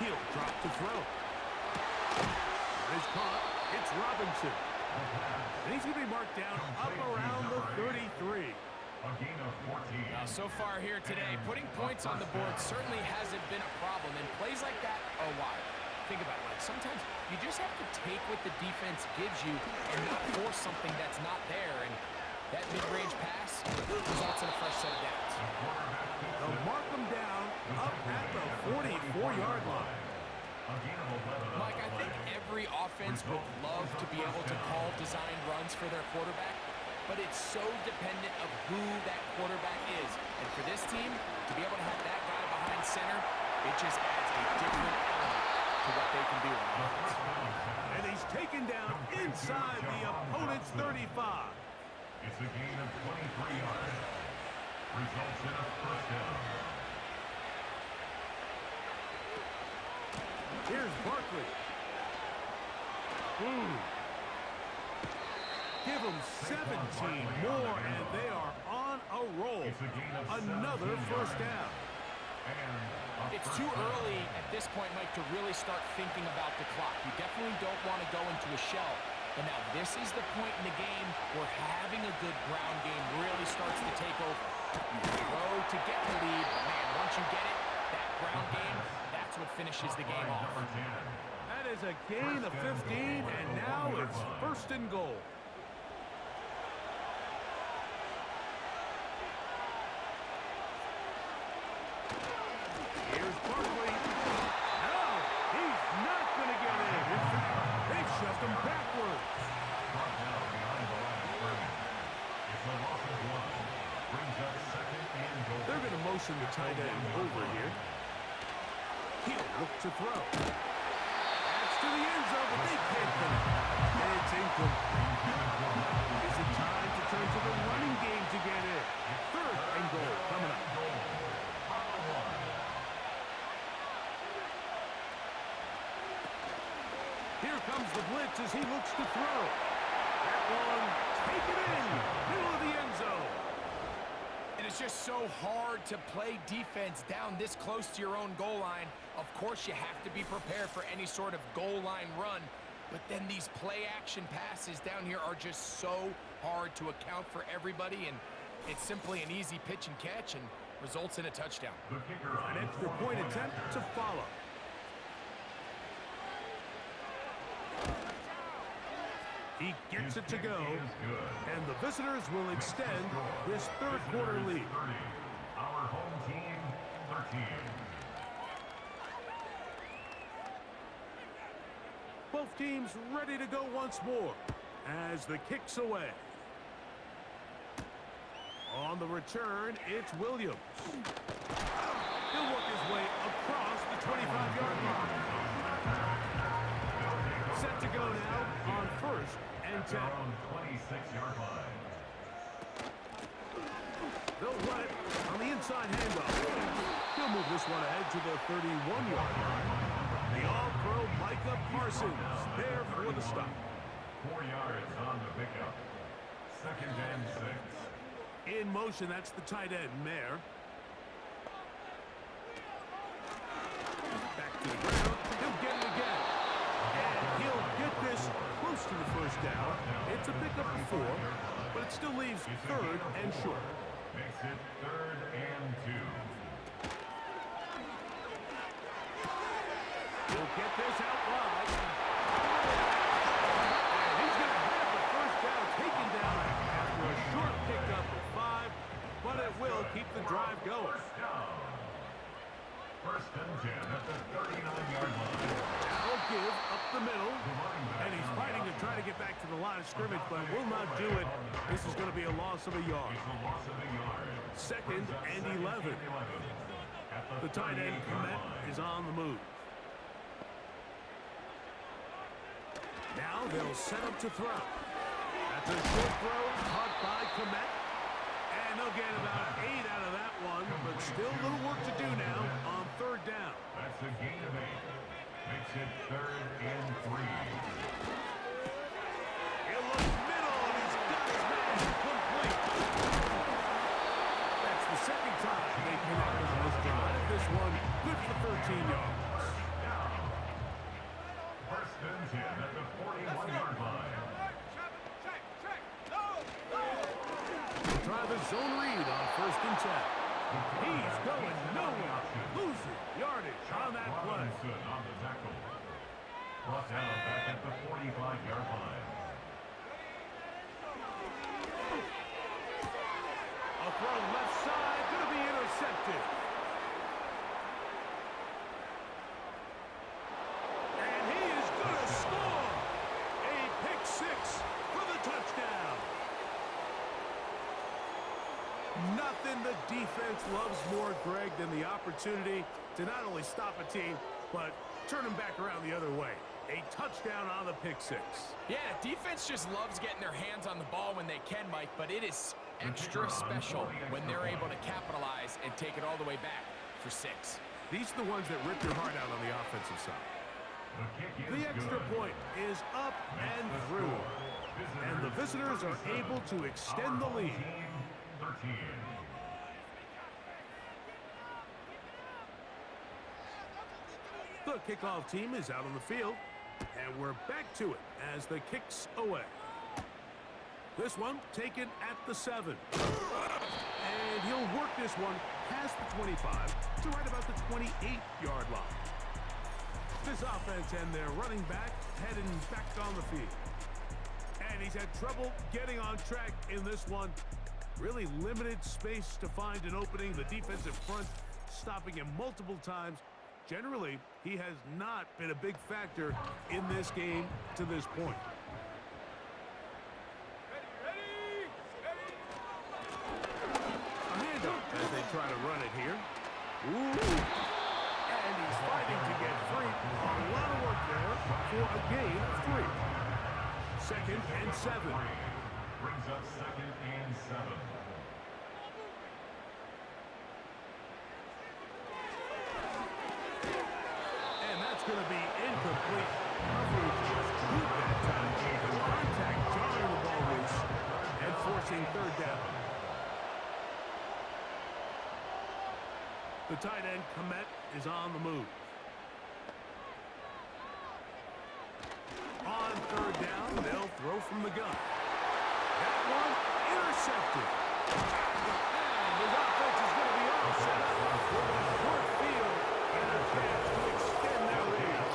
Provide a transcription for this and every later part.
He'll drop to throw. Is caught. It's Robinson. And he's going to be marked down up around the 33. A gain of 14. Now, so far here today, putting points on the board certainly hasn't been a problem, and plays like that are wild. Think about it, like sometimes you just have to take what the defense gives you and not force something that's not there, and that mid-range pass results in a fresh set of downs. They'll mark them down up at the 44-yard line. Mike, I think every offense would love to be able to call designed runs for their quarterback, but it's so dependent of who that quarterback is. And for this team, to be able to have that guy behind center, it just adds a different element to what they can do on offense. And he's taken down inside the opponent's 35. It's a gain of 23 yards. Results in a first down. Here's Barkley. Give them 17 more, and they are on a roll. Another first down. It's too early at this point, Mike, to really start thinking about the clock. You definitely don't want to go into a shell. But now this is the point in the game where having a good ground game really starts to take over. You throw to get the lead, but man, once you get it, that ground game, that's what finishes the game off. That is a gain of 15, and now it's first and goal. Here's Barkley. No, he's not going to get in. In fact, they've shoved him backwards. They're going to motion the tight end over here. He'll look to throw. That's to the end zone, but they can't finish. And it's incomplete. Is it time to turn to the running game to get in? Third and goal coming up. Here comes the blitz as he looks to throw. That one, take it in, middle of the end zone. And it's just so hard to play defense down this close to your own goal line. Of course, you have to be prepared for any sort of goal line run, but then these play-action passes down here are just so hard to account for everybody, and it's simply an easy pitch and catch and results in a touchdown. An extra point attempt to follow. He gets it to go, and the visitors will extend this third quarter lead. Our home team, 13. Both teams ready to go once more as the kick's away. On the return, it's Williams. He'll work his way across the 25-yard line. Set to go now on first and 10. On 26-yard line. They'll run it on the inside handoff. He'll move this one ahead to the 31-yard line. The all-pro Micah Parsons there for the stop. 4 yards on the pickup. Second and 6. In motion, that's the tight end, Mayer. Back to the ground. He'll get it again. And he'll get this close to the first down. It's a pickup of 4, but it still leaves third and short. Makes it third and 2. He'll get this out wide. And he's going to have the first down taken down after a short pickup of 5, but it will keep the drive going. First and 10 at the 39-yard line. Now give up the middle, and he's fighting to try to get back to the line of scrimmage, but will not do it. This is going to be a loss of a yard. It's a loss of a yard. Second and 11. The tight end, Komet, is on the move. Now they'll set up to throw. That's a short throw, caught by Komet. And they'll get about 8 out of that one, but still a little work to do now on third down. That's a gain of 8. Makes it third and 3. He'll look middle, and he's got his man complete. That's the second time they connect on this drive. This one good for 13 yards. 10 at the 41-yard line. Try the zone read on 1st and 10. He's going nowhere. Losing yardage on that play. Robinson on the tackle. Brought down back at the 45-yard line. A throw left side, going to be intercepted. And he is going to score. A pick 6 for the touchdown. Nothing the defense loves more, Greg, than the opportunity to not only stop a team, but turn them back around the other way. A touchdown on the pick 6. Yeah, defense just loves getting their hands on the ball when they can, Mike, but it is extra special when they're able to capitalize and take it all the way back for 6. These are the ones that rip your heart out on the offensive side. The extra point is up and through. And the visitors are able to extend the lead. 13. The kickoff team is out on the field, and we're back to it as the kick's away. This one taken at the 7. And he'll work this one past the 25 to right about the 28-yard line. This offense and their running back heading back on the field. And he's had trouble getting on track in this one. Really limited space to find an opening. The defensive front stopping him multiple times. Generally, he has not been a big factor in this game to this point. A handoff as they try to run it here. Ooh. And he's fighting to get free. A lot of work there for a gain of 3. 2nd and 7. Brings up 2nd and 7. And that's going to be incomplete. Coverage was good that time. The contact jarring the ball loose and forcing 3rd down. The tight end, Komet, is on the move. On 3rd down, they'll throw from the gun. That one intercepted. And his offense is going to be all set up with a short field and a chance to extend their lead.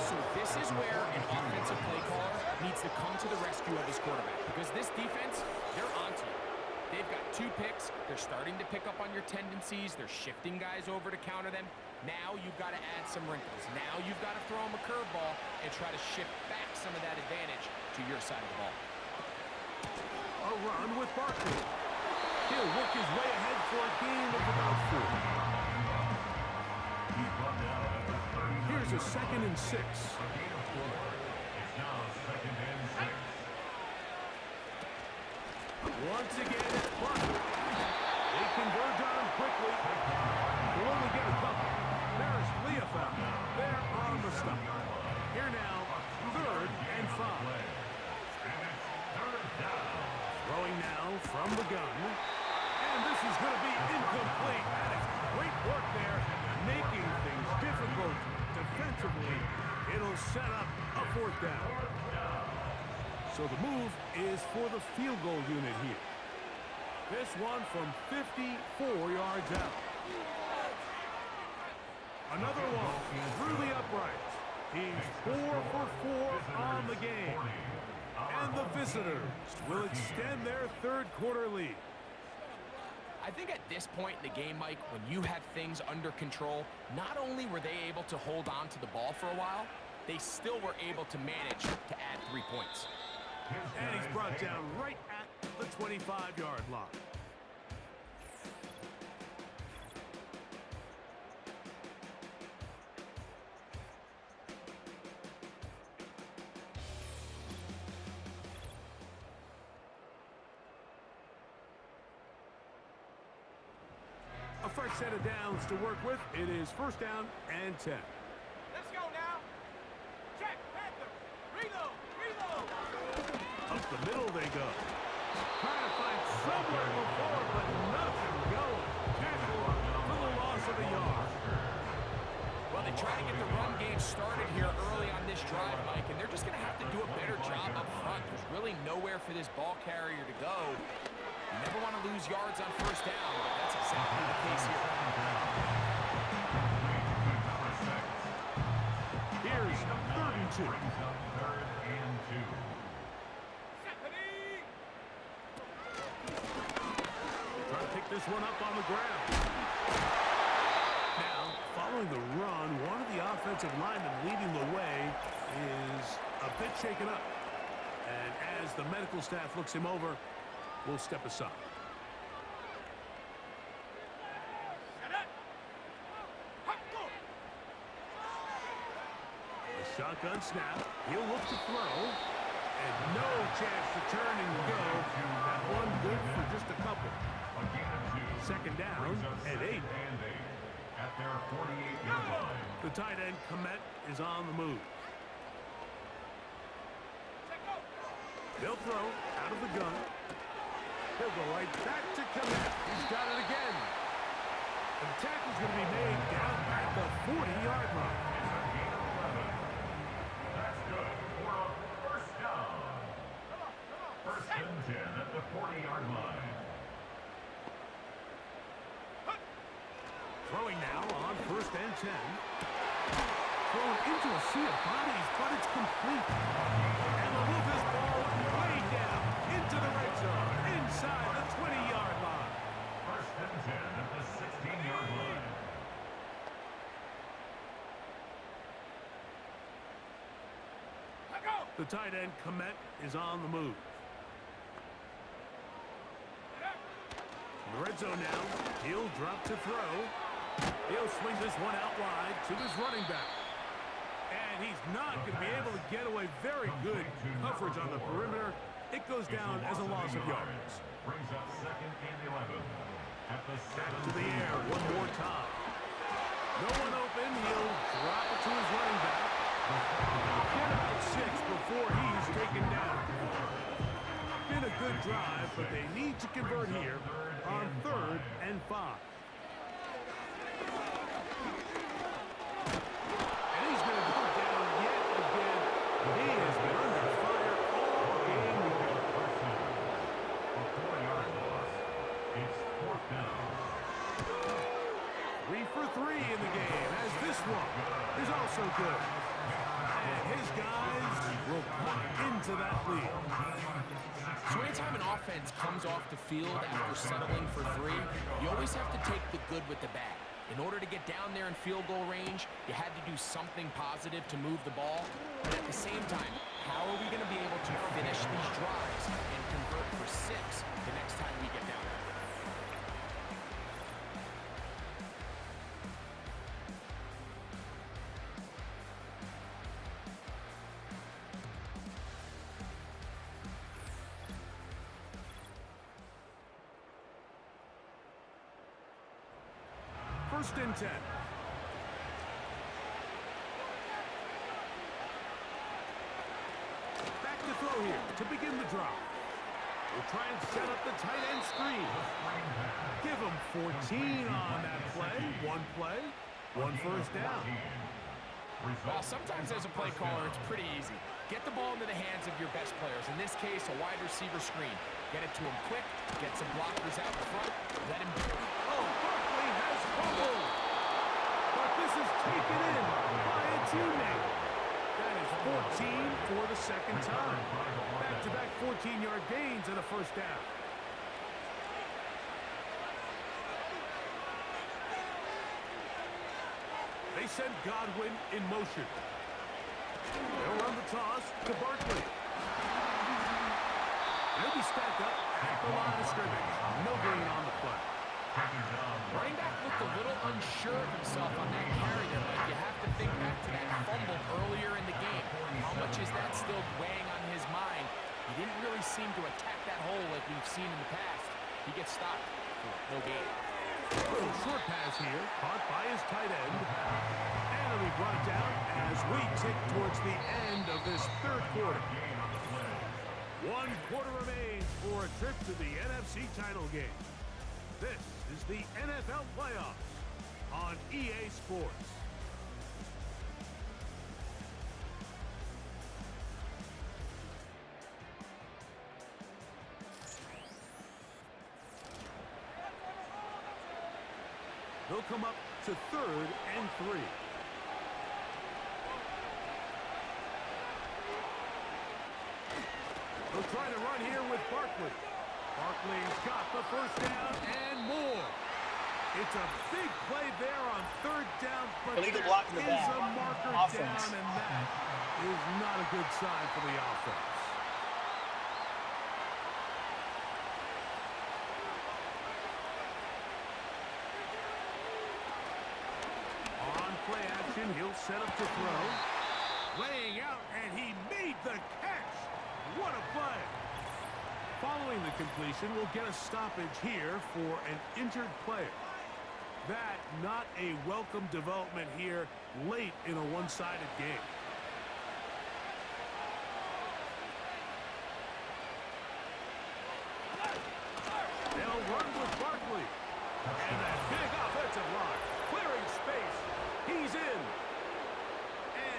So this is where an offensive play caller needs to come to the rescue of his quarterback, because this defense, they're onto you. They've got 2 picks. They're starting to pick up on your tendencies. They're shifting guys over to counter them. Now you've got to add some wrinkles. Now you've got to throw them a curveball and try to shift back some of that advantage to your side of the ball. A run with Barkley. He'll work his way ahead for a gain of about 4. Here's a 2nd and 6. It's now 2nd and 6. Once again, it's Barkley. They converge on him quickly. They'll only get a couple. There's Leofeld. They're on the stop. Here now, 3rd and 5. Throwing now from the gun. And this is going to be incomplete. That is great work there, making things difficult defensively. It'll set up a 4th down. So the move is for the field goal unit here. This one from 54 yards out. Another one through the uprights. He's 4 for 4 on the game. And the visitors will extend their 3rd quarter lead. I think at this point in the game, Mike, when you have things under control, not only were they able to hold on to the ball for a while, they still were able to manage to add 3 points. And he's brought down right at the 25-yard line. A fresh set of downs to work with. It is 1st down and 10. Let's go now. Check, Panther. Reload, reload. Up the middle they go. Trying to find somewhere before, but nothing going. Tackle for the loss of a yard. Well, they They try to get the run game started here early on this drive, Mike, and they're just going to have to do a better job up front. There's really nowhere for this ball carrier to go. You never want to lose yards on first down, but that's exactly the case here. Here's 32. Third and 2. Try to pick this one up on the ground. Now, following the run, one of the offensive linemen leading the way is a bit shaken up. And as the medical staff looks him over, we'll step aside. A shotgun snap. He'll look to throw. And no chance to turn and go. That one good for just a couple. Second down and 8. At their 48-yard line. The tight end, Komet, is on the move. They'll throw out of the gun. He'll go right back to Komet. He's got it again. And the tackle's going to be made down at the 40-yard line. That's good for a first down. First and 10 at the 40-yard line. Throwing now on first and 10. Thrown into a sea of bodies, but it's complete. And they'll move this ball way down into the red zone, inside the 20-yard line. First and 10 at the 16-yard line. The tight end, Komet, is on the move. In the red zone now. He'll drop to throw. He'll swing this one out wide to his running back. And he's not going to be able to get away. Very good coverage on the perimeter. It goes down as a loss of yards. Brings up second and 11. At the Back to the air one more time. No one open. He'll drop it to his running back. He'll get about 6 before he's taken down. Been a good drive, but they need to convert here on 3rd and 5. And he's going to go down yet again. He has been under fire all game long. A 4-yard loss. It's 4th down. 3 for 3 in the game, as this one is also good. And his guys will cut into that lead. So anytime an offense comes off the field after settling for 3, you always have to take the good with the bad. In order to get down there in field goal range, you had to do something positive to move the ball. But at the same time, how are we going to be able to finish these drives and convert for 6 the next time we get down there? First and 10. Back to throw here to begin the drive. We'll try and set up the tight end screen. Give him 14 on that play. One first down. Well, sometimes as a play caller, it's pretty easy. Get the ball into the hands of your best players. In this case, a wide receiver screen. Get it to him quick. Get some blockers out in front. Let him do it. Oh, Barkley has fumbled. But this is taken in by a teammate. That is 14 for the second time. Back-to-back 14-yard gains and a first down. They send Godwin in motion. They'll run the toss to Barkley. He'll be stacked up at the line of scrimmage. No gain on the play. Running back looked a little unsure of himself on that carry there, but you have to think back to that fumble earlier in the game. How much is that still weighing on his mind? He didn't really seem to attack that hole like we've seen in the past. He gets stopped for no gain. A little short pass here, caught by his tight end. And he'll be brought down as we tick towards the end of this third quarter. 1 quarter remains for a trip to the NFC title game. This is the NFL playoffs on EA Sports. He'll come up to 3rd and 3. He'll try to run here with Barkley. Barkley's got the first down and more. It's a big play there on 3rd down, but Illegal there block in the is back. a marker Offense. down, and that is not a good sign for the offense. On play action, he'll set up to throw. Laying out, and he made the catch. What a play. Following the completion, we'll get a stoppage here for an injured player. That not a welcome development here late in a one-sided game. They'll run with Barkley. And that big offensive line. Clearing space. He's in.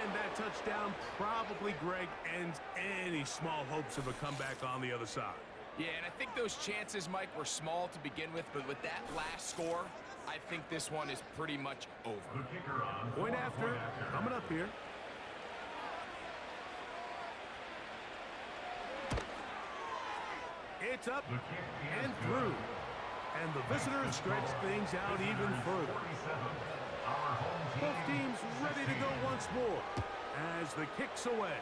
And that touchdown probably, Greg, ends any small hopes of a comeback on the other side. Yeah, and I think those chances, Mike, were small to begin with, but with that last score, I think this one is pretty much over. The kicker on. Point after, coming up here. It's up and through. And the visitors stretch things out even further. Both teams ready to go once more as the kick's away.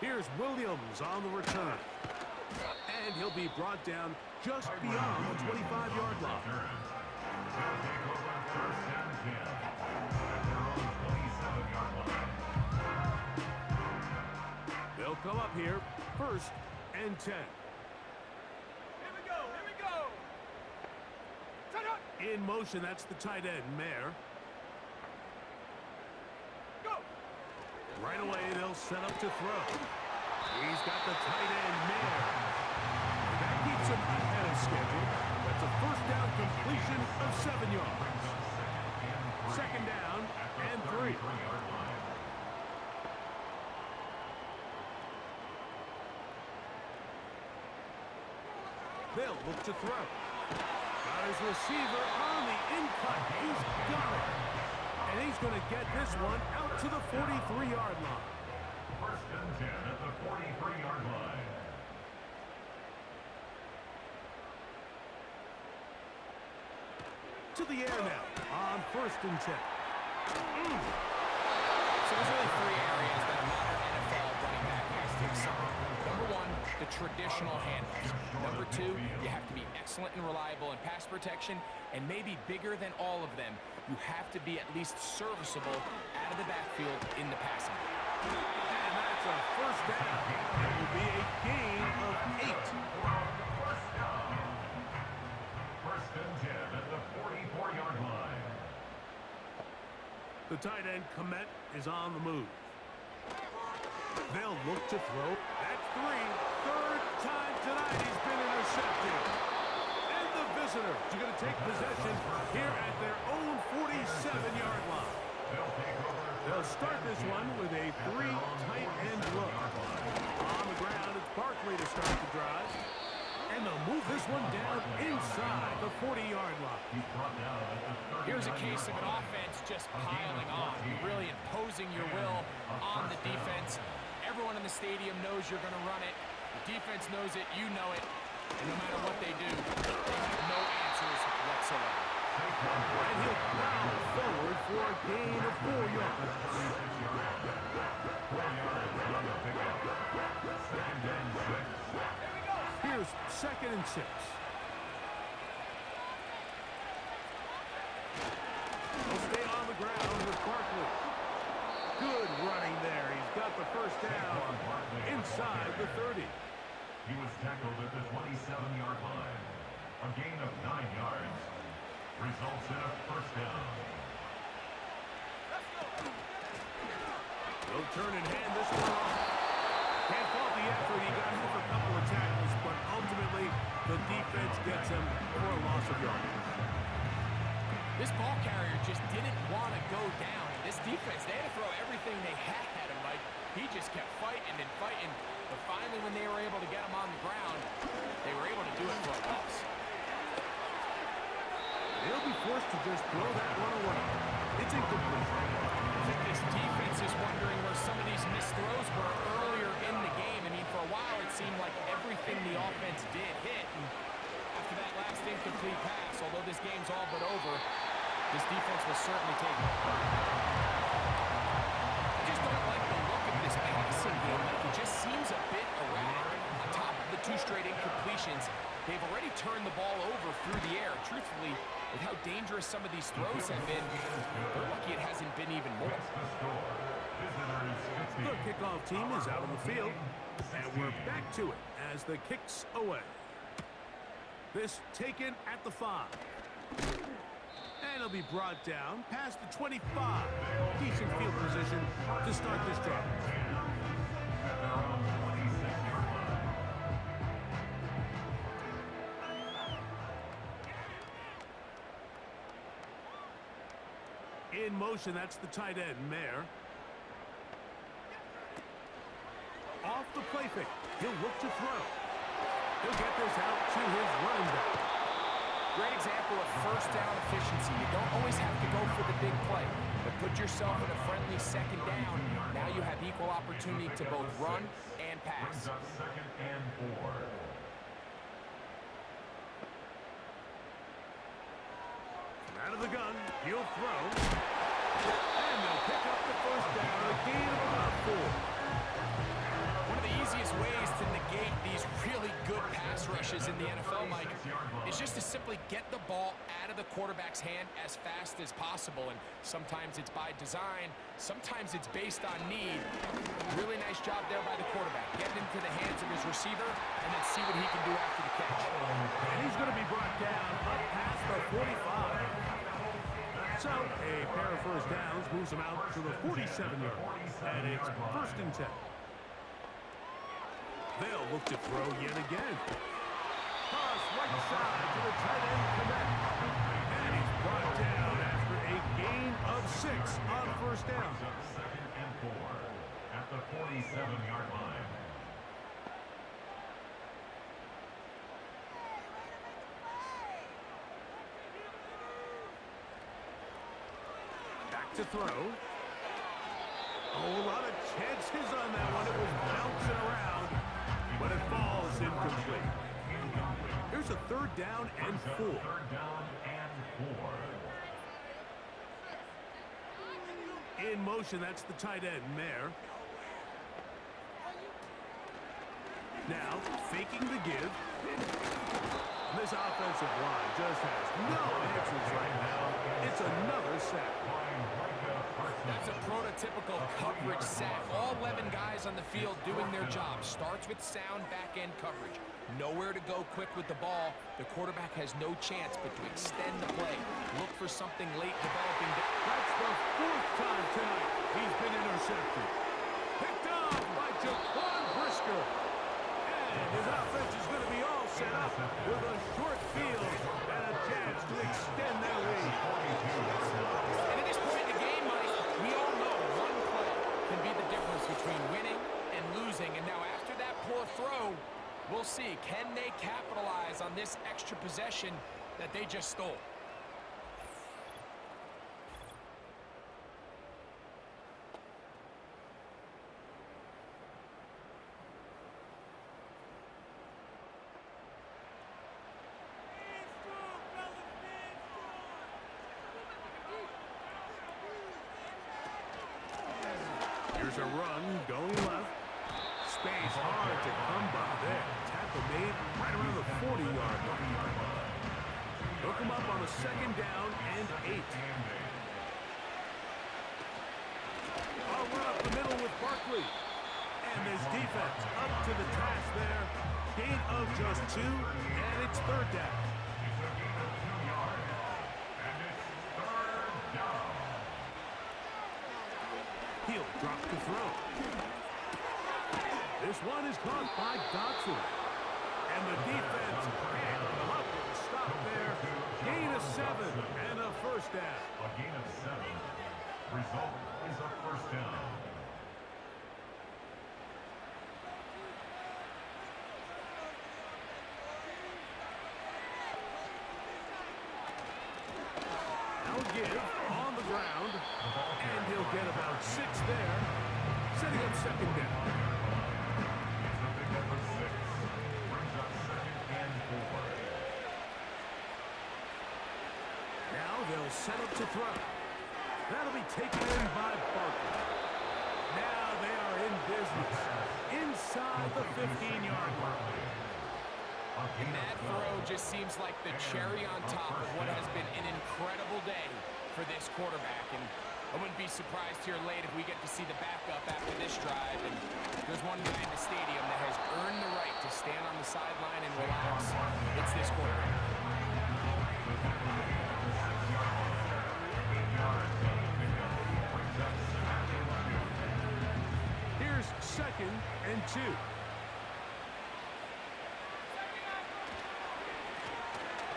Here's Williams on the return. And he'll be brought down just beyond the 25-yard line. They'll come up here, 1st and 10. Here we go, here we go. Set up. In motion, that's the tight end, Mayer. Go. Right away, they'll set up to throw. He's got the tight end, Mayer. That keeps him ahead of schedule. That's a 1st down completion of 7 yards. 2nd down and 3. They'll look to throw. Got his receiver on the in-cut. He's got it. And he's going to get this one out to the 43-yard line. 1st and 10 at the 43-yard line. To the air now on 1st and 10. So there's really 3 areas that a modern NFL running back has to excel in. Number 1, the traditional handoffs. Number 2, you have to be excellent and reliable in pass protection, and maybe bigger than all of them, you have to be at least serviceable out of the backfield in the passing game. And that's a 1st down. It will be a gain of 8. 1st and 10 at the 44-yard line. The tight end, Komet, is on the move. They'll look to throw. That's 3. 3rd time tonight he's been intercepted. And the visitors are going to take possession here at their own 47-yard line. They'll start this one with a 3 tight end look. On the ground, it's Barkley to start the drive. And they'll move this one down inside the 40-yard line. Here's a case of an offense just piling on, really imposing your will on the defense. Everyone in the stadium knows you're going to run it. The defense knows it, you know it. And no matter what they do, they have no answers whatsoever. And he'll plow forward for a gain of 4 yards. Here's 2nd and 6. He'll stay on the ground with Barkley. Good running there. He's got the 1st down inside the 30. He was tackled at the 27-yard line. A gain of 9 yards results in a 1st down. He'll turn and hand this one off. Can't fault the effort. He got him for a couple of tackles, but ultimately the defense gets him for a loss of yardage. This ball carrier just didn't want to go down. This defense, they had to throw everything they had at him, Mike. He just kept fighting and fighting. But finally, when they were able to get him on the ground, they were able to do it for a loss. He'll be forced to just throw that one away. It's incomplete. I think this defense is wondering where some of these missed throws were earlier in the game. I mean, for a while it seemed like everything the offense did hit. And after that last incomplete pass, although this game's all but over, this defense will certainly take it. I just don't like the look of this passing game. Like, it just seems a bit erratic. On top of the 2 straight incompletions, they've already turned the ball over through the air. Truthfully, with how dangerous some of these throws have been, they're lucky it hasn't been even more. The kickoff team is out on the field, and we're back to it as the kick's away. This taken at the 5. And it'll be brought down past the 25. Decent field position to start this drive. In motion, that's the tight end, Mayer. Off the play fake. He'll look to throw. He'll get this out to his running back. Great example of first down efficiency. You don't always have to go for the big play, but put yourself in a friendly second down. Now you have equal opportunity to both run and pass. Second and 4. Out of the gun, he'll throw. And they'll pick up the first down, a gain of about 4. One of the easiest ways to negate these really good pass rushes in the NFL, Mike, is just to simply get the ball out of the quarterback's hand as fast as possible. And sometimes it's by design, sometimes it's based on need. Really nice job there by the quarterback. Get into the hands of his receiver and then see what he can do after the catch. And he's going to be brought down up past the 45. So, a pair of first downs moves him out to the 47-yard. And it's 1st and 10. They'll look to throw yet again. Pass right side to the tight end, Komet. And he's brought down after a gain of 6 on first down. Second and 4 at the 47-yard line. To throw. Oh, a lot of chances on that one. It was bouncing around, but it falls incomplete. Here's a 3rd down and 4. 3rd down and 4. In motion, that's the tight end, Mayer. Now, faking the give. This offensive line just has no answers right now. It's another sack. That's a prototypical coverage sack. All 11 guys on the field doing their job. Starts with sound back-end coverage. Nowhere to go quick with the ball. The quarterback has no chance but to extend the play. Look for something late developing. That's the 4th time tonight he's been intercepted. Picked off by Jaquan Brisker. And his offense is going to be all set up with a short field and a chance to extend their lead. And at this point in the game, Mike, we all know one play can be the difference between winning and losing. And now after that poor throw, we'll see, can they capitalize on this extra possession that they just stole? Here's a run going left. Space hard to come by there. Tackle made right around the 40-yard line. Hook him up on a 2nd down and 8. I'll run up the middle with Barkley. And his defense up to the task there. Gain of just 2, and it's 3rd down. He'll drop to throw. This one is caught by Dotson. And the defense can't come up with a stop there. Gain of 7 and a 1st down. A gain of 7. Result is a 1st down. They'll give on the ground, and he'll get about 6 there, setting up second down. It's a big up of 6. Brings up 2nd and 4. Now they'll set up to throw. That'll be taken in by Barkley. Now they are in business inside the 15-yard line. And that throw just seems like the cherry on top of what has been an incredible day for this quarterback. And I wouldn't be surprised here late if we get to see the backup after this drive. And there's one guy in the stadium that has earned the right to stand on the sideline and relax. It's this quarterback. Here's 2nd and 2.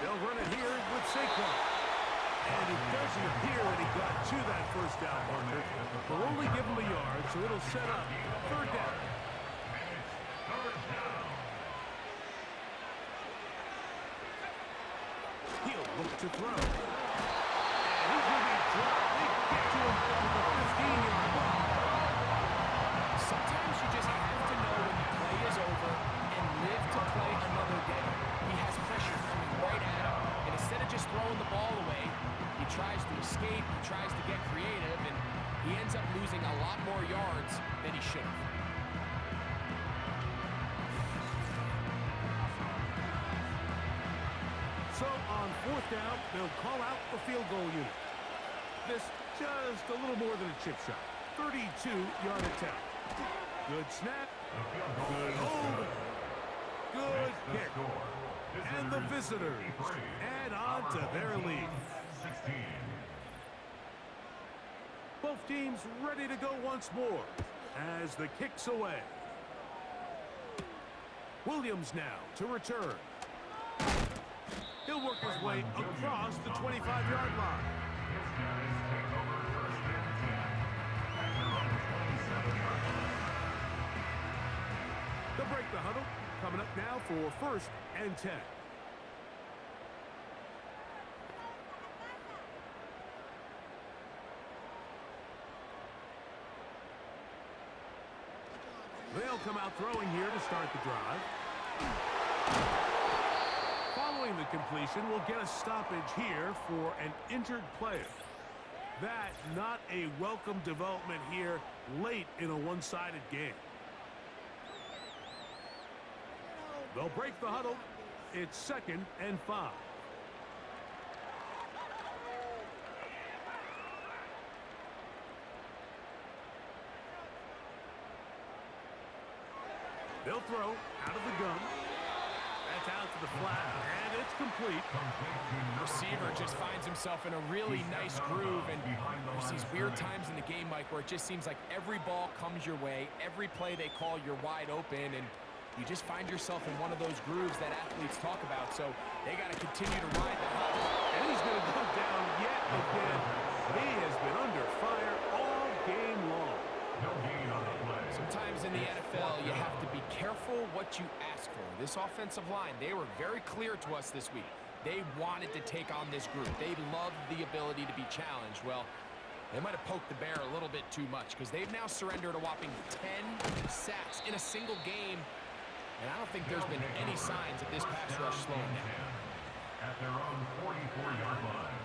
They'll run it here with Saquon. And it doesn't appear that he got to that first down marker. They'll only give him a yard, so it'll set up 3rd down. He'll look to throw. And he's going to be dropped. They get to him from the 15-yard line. Sometimes you just have to know when the play is over and live to play another day. He has pressure coming right at him, and instead of just throwing the ball away, he tries to escape, he tries to get creative, and he ends up losing a lot more yards than he should have. So on 4th down, they'll call out the field goal unit. This just a little more than a chip shot. 32-yard attempt. Good snap. Good hold. Good kick. And the visitors add on to their lead. Both teams ready to go once more as the kick's away. Williams now to return. He'll work his way across the 25-yard line. They'll break the huddle. Coming up now for 1st and 10. They'll come out throwing here to start the drive. Following the completion, we'll get a stoppage here for an injured player. That not a welcome development here late in a one-sided game. They'll break the huddle. It's 2nd and 5. They'll throw out of the gun. That's out to the flat, and it's complete. Receiver just finds himself in a really nice groove, and there's these weird times in the game, Mike, where it just seems like every ball comes your way, every play they call, you're wide open, and you just find yourself in one of those grooves that athletes talk about. So they got to continue to ride the hot. And he's going to go down yet again. He has been under fire all game long. No gain on the play. Sometimes in the NFL, you have to be careful what you ask for. This offensive line, they were very clear to us this week. They wanted to take on this group. They loved the ability to be challenged. Well, they might have poked the bear a little bit too much because they've now surrendered a whopping 10 sacks in a single game. And I don't think there's been any signs of this pass rush slowing down. At their own 44-yard line.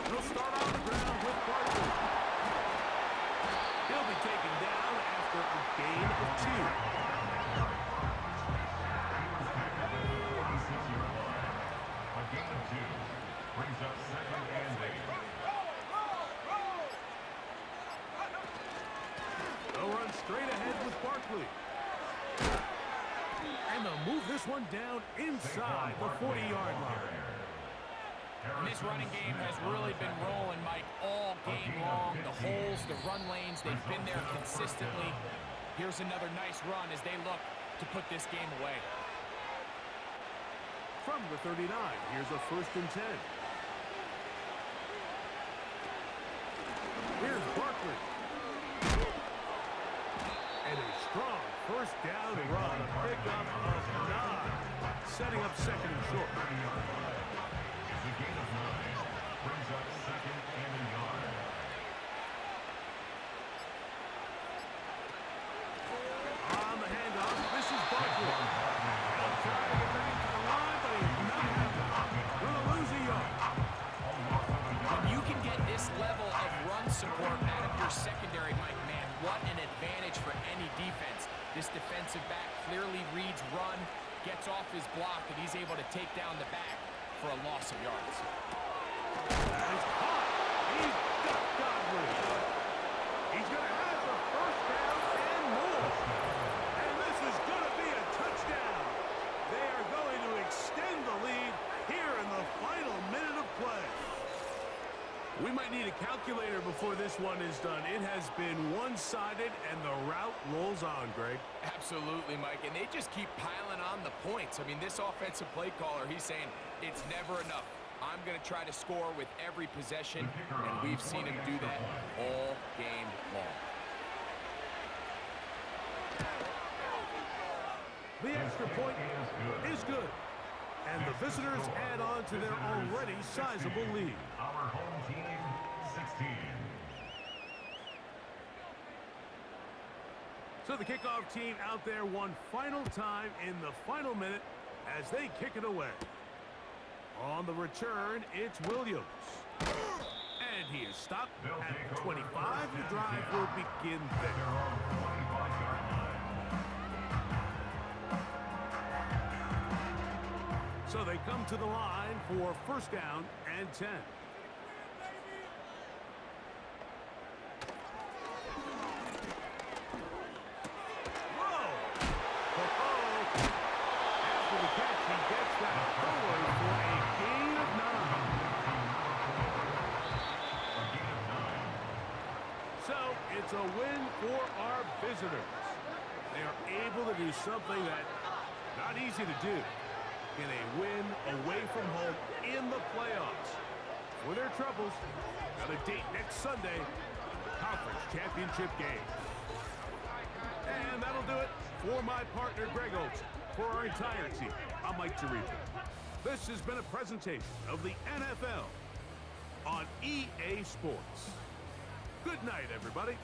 They'll start on the ground with Barkley. He'll be taken down after a gain of 2. Brings up 2nd and 8. They'll run straight ahead with Barkley. And they'll move this one down inside the 40-yard line. And this running game has really been rolling, Mike, all game long. The holes, the run lanes, they've been there consistently. Here's another nice run as they look to put this game away. From the 39, here's a 1st and 10. Here's Barkley. first down run, a pickup of 9, setting up second and short. It's a gain of 9. Brings up second and a yard. On the handoff, this is Barkley. He'll try to get back to the line, but he's not happening. Gonna lose a yard. When you can get this level of run support out of your secondary, Mike, man, what an advantage for any defense. This defensive back clearly reads run, gets off his block, and he's able to take down the back for a loss of yards. He's caught. He's got Godwin. He's going to have the first down and more. And this is going to be a touchdown. They are going to extend the lead here in the final minute of play. We might need a calculator before this one is done. It has been one-sided, and the route rolls on, Greg. Absolutely, Mike, and they just keep piling on the points. I mean, this offensive play caller, he's saying it's never enough. I'm going to try to score with every possession, and we've seen him do that all game long. The extra point is good. And the visitors add on to their already sizable lead. Our home team, 16. So the kickoff team out there one final time in the final minute as they kick it away. On the return, it's Williams. And he is stopped at 25. The drive will begin there. So they come to the line for first down and 10. Whoa! After the catch, he gets that forward for a gain of 9. So it's a win for our visitors. They are able to do something that's not easy to do in a win away from home in the playoffs. For their troubles, got a date next Sunday in the conference championship game. And that'll do it for my partner, Greg Olson. For our entire team, I'm Mike Tirico. This has been a presentation of the NFL on EA Sports. Good night, everybody.